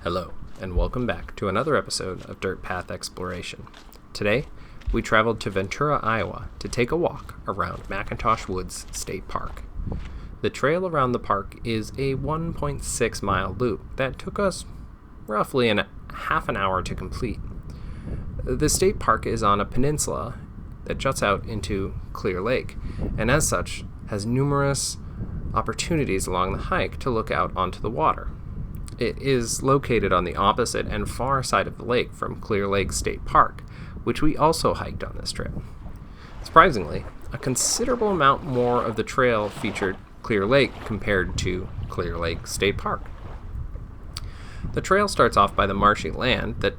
Hello, and welcome back to another episode of Dirt Path Exploration. Today, we traveled to Ventura, Iowa to take a walk around McIntosh Woods State Park. The trail around the park is a 1.6 mile loop that took us roughly half an hour to complete. The state park is on a peninsula that juts out into Clear Lake, and as such has numerous opportunities along the hike to look out onto the water. It is located on the opposite and far side of the lake from Clear Lake State Park, which we also hiked on this trail. Surprisingly, a considerable amount more of the trail featured Clear Lake compared to Clear Lake State Park. The trail starts off by the marshy land that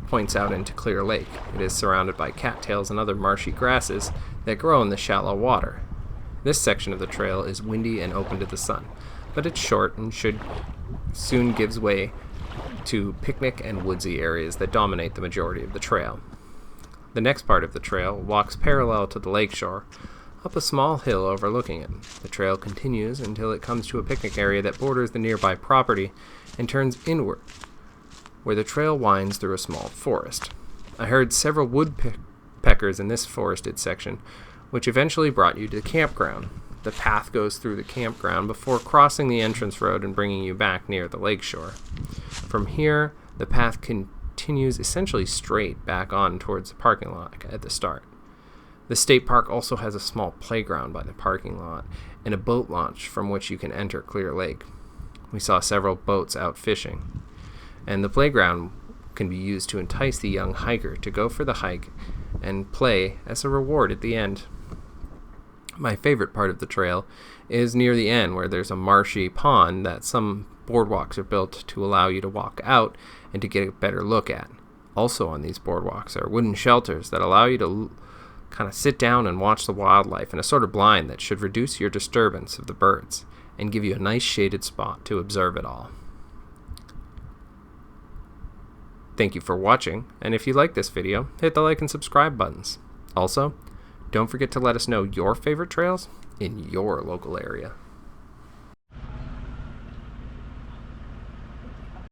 points out into Clear Lake. It is surrounded by cattails and other marshy grasses that grow in the shallow water. This section of the trail is windy and open to the sun, but it's short and should soon gives way to picnic and woodsy areas that dominate the majority of the trail. The next part of the trail walks parallel to the lakeshore, up a small hill overlooking it. The trail continues until it comes to a picnic area that borders the nearby property and turns inward, where the trail winds through a small forest. I heard several woodpeckers in this forested section, which eventually brought you to the campground. The path goes through the campground before crossing the entrance road and bringing you back near the lakeshore. From here, the path continues essentially straight back on towards the parking lot at the start. The state park also has a small playground by the parking lot and a boat launch from which you can enter Clear Lake. We saw several boats out fishing, and the playground can be used to entice the young hiker to go for the hike and play as a reward at the end. My favorite part of the trail is near the end, where there's a marshy pond that some boardwalks are built to allow you to walk out and to get a better look at. Also on these boardwalks are wooden shelters that allow you to kind of sit down and watch the wildlife in a sort of blind that should reduce your disturbance of the birds and give you a nice shaded spot to observe it all. Thank you for watching, and if you like this video, hit the like and subscribe buttons. Also, don't forget to let us know your favorite trails in your local area.